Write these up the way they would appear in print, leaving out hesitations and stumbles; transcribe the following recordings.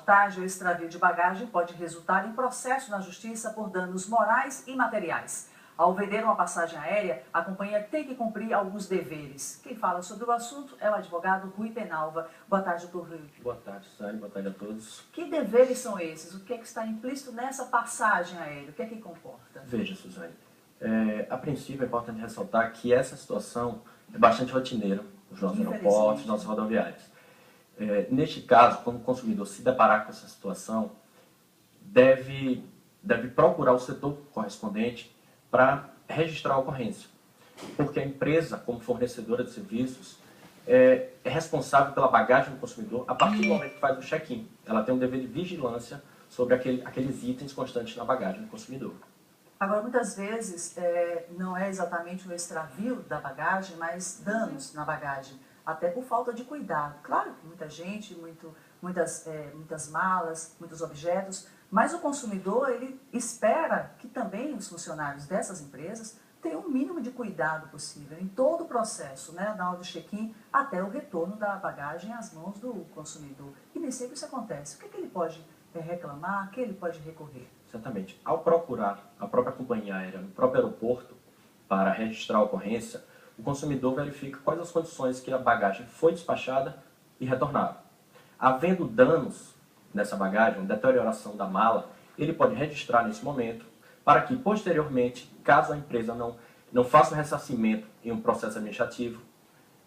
reportagem, o extravio de bagagem pode resultar em processo na justiça por danos morais e materiais. Ao vender uma passagem aérea, a companhia tem que cumprir alguns deveres. Quem fala sobre o assunto é o advogado Rui Penalva. Boa tarde, doutor Rui. Boa tarde, Sônia. Boa tarde a todos. Que deveres são esses? O que é que está implícito nessa passagem aérea? O que é que comporta? Veja, Suzane, a princípio é importante ressaltar que essa situação é bastante rotineira nos nossos aeroportos, nas nossas rodoviárias. Neste caso, quando o consumidor se deparar com essa situação, deve procurar o setor correspondente para registrar a ocorrência, porque a empresa, como fornecedora de serviços, é responsável pela bagagem do consumidor a partir do momento que faz o check-in. Ela tem um dever de vigilância sobre aqueles itens constantes na bagagem do consumidor. Agora, muitas vezes, não é exatamente o extravio da bagagem, mas danos na bagagem, até por falta de cuidado. Claro que muita gente, muitas malas, muitos objetos, mas o consumidor, ele espera que também os funcionários dessas empresas tenham o mínimo de cuidado possível em todo o processo, né, na hora do check-in até o retorno da bagagem às mãos do consumidor. E nem sempre isso acontece. O que ele pode reclamar, o que ele pode recorrer? Exatamente. Ao procurar a própria companhia aérea no próprio aeroporto para registrar a ocorrência, o consumidor verifica quais as condições que a bagagem foi despachada e retornada. Havendo danos nessa bagagem, deterioração da mala, ele pode registrar nesse momento para que, posteriormente, caso a empresa não faça o ressarcimento em um processo administrativo,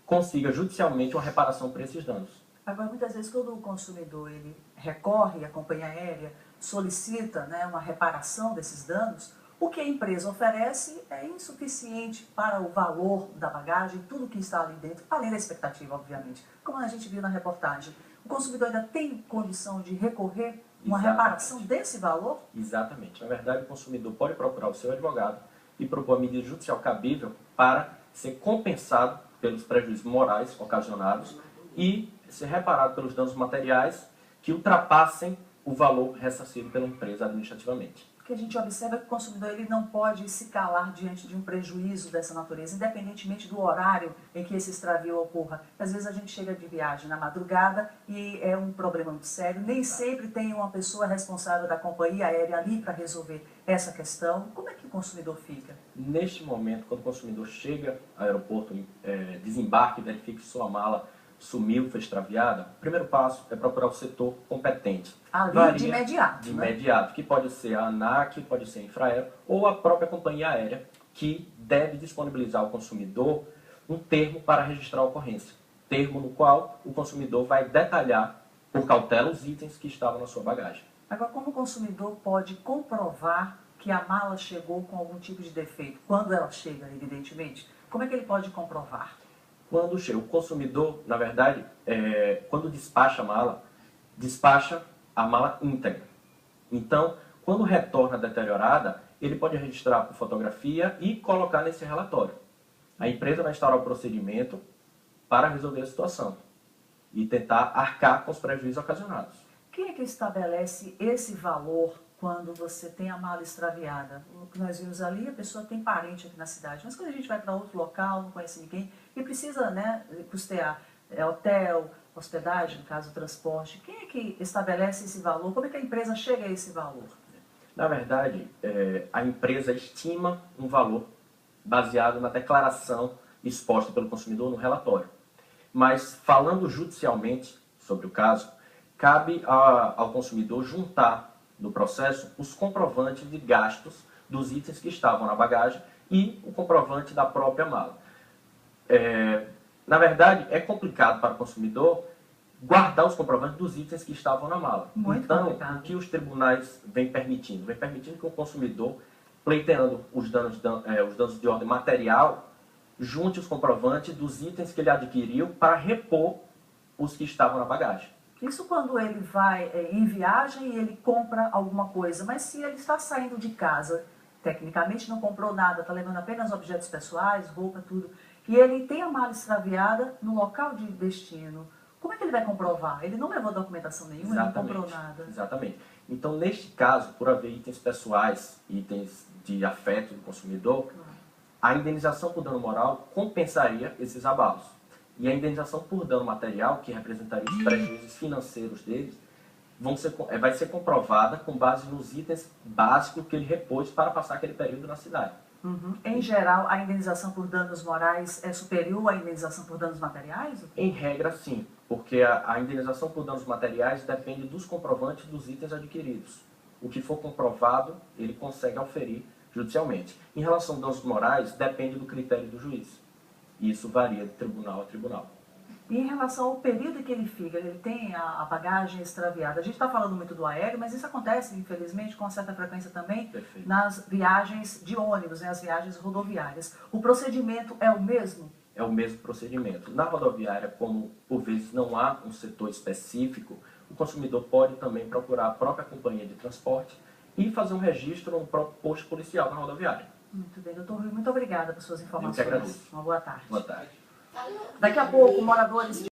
consiga judicialmente uma reparação por esses danos. Agora, muitas vezes, quando o consumidor ele recorre à companhia aérea, solicita, né, uma reparação desses danos, o que a empresa oferece é insuficiente para o valor da bagagem, tudo que está ali dentro, além da expectativa, obviamente. Como a gente viu na reportagem, o consumidor ainda tem condição de recorrer a uma reparação desse valor? Exatamente. Na verdade, o consumidor pode procurar o seu advogado e propor a medida judicial cabível para ser compensado pelos prejuízos morais ocasionados e ser reparado pelos danos materiais que ultrapassem o valor ressarcido pela empresa administrativamente. O que a gente observa é que o consumidor ele não pode se calar diante de um prejuízo dessa natureza, independentemente do horário em que esse extravio ocorra. Às vezes a gente chega de viagem na madrugada e é um problema muito sério. Nem sempre tem uma pessoa responsável da companhia aérea ali para resolver essa questão. Como é que o consumidor fica? Neste momento, quando o consumidor chega ao aeroporto, desembarque e verifica que sua mala sumiu, foi extraviada, o primeiro passo é procurar o setor competente. Ali de imediato. De imediato, que pode ser a ANAC, pode ser a Infraero, ou a própria companhia aérea, que deve disponibilizar ao consumidor um termo para registrar a ocorrência. Termo no qual o consumidor vai detalhar, por cautela, os itens que estavam na sua bagagem. Agora, como o consumidor pode comprovar que a mala chegou com algum tipo de defeito? Quando ela chega, evidentemente. Como é que ele pode comprovar? Quando chega o consumidor, na verdade, quando despacha a mala íntegra. Então, quando retorna deteriorada, ele pode registrar por fotografia e colocar nesse relatório. A empresa vai instaurar o procedimento para resolver a situação e tentar arcar com os prejuízos ocasionados. Quem é que estabelece esse valor quando você tem a mala extraviada? O que nós vimos ali, a pessoa tem parente aqui na cidade, mas quando a gente vai para outro local, não conhece ninguém, e precisa, né, custear hotel, hospedagem, no caso, transporte, quem é que estabelece esse valor? Como é que a empresa chega a esse valor? Na verdade, a empresa estima um valor baseado na declaração exposta pelo consumidor no relatório. Mas, falando judicialmente sobre o caso, cabe ao consumidor juntar no processo os comprovantes de gastos dos itens que estavam na bagagem e o comprovante da própria mala. Na verdade, é complicado para o consumidor guardar os comprovantes dos itens que estavam na mala. Então, o que os tribunais vêm permitindo? Vem permitindo que o consumidor, pleiteando os danos de ordem material, junte os comprovantes dos itens que ele adquiriu para repor os que estavam na bagagem. Isso quando ele vai em viagem e ele compra alguma coisa, mas se ele está saindo de casa, tecnicamente não comprou nada, está levando apenas objetos pessoais, roupa, tudo, e ele tem a mala extraviada no local de destino, como é que ele vai comprovar? Ele não levou documentação nenhuma, ele não comprou nada. Exatamente. Então, neste caso, por haver itens pessoais, itens de afeto do consumidor, a indenização por dano moral compensaria esses abalos. E a indenização por dano material, que representaria os prejuízos financeiros deles, vai ser comprovada com base nos itens básicos que ele repôs para passar aquele período na cidade. Uhum. Em geral, a indenização por danos morais é superior à indenização por danos materiais? Em regra, sim, porque a indenização por danos materiais depende dos comprovantes dos itens adquiridos. O que for comprovado, ele consegue auferir judicialmente. Em relação a danos morais, depende do critério do juiz. E isso varia de tribunal a tribunal. E em relação ao período que ele fica, ele tem a bagagem extraviada. A gente está falando muito do aéreo, mas isso acontece, infelizmente, com certa frequência também. Perfeito. Nas viagens de ônibus, né, as viagens rodoviárias. O procedimento é o mesmo? É o mesmo procedimento. Na rodoviária, como por vezes não há um setor específico, o consumidor pode também procurar a própria companhia de transporte e fazer um registro no próprio posto policial na rodoviária. Muito bem, doutor Rui, muito obrigada por suas informações. Eu que agradeço. Uma boa tarde. Boa tarde. Daqui a pouco, moradores de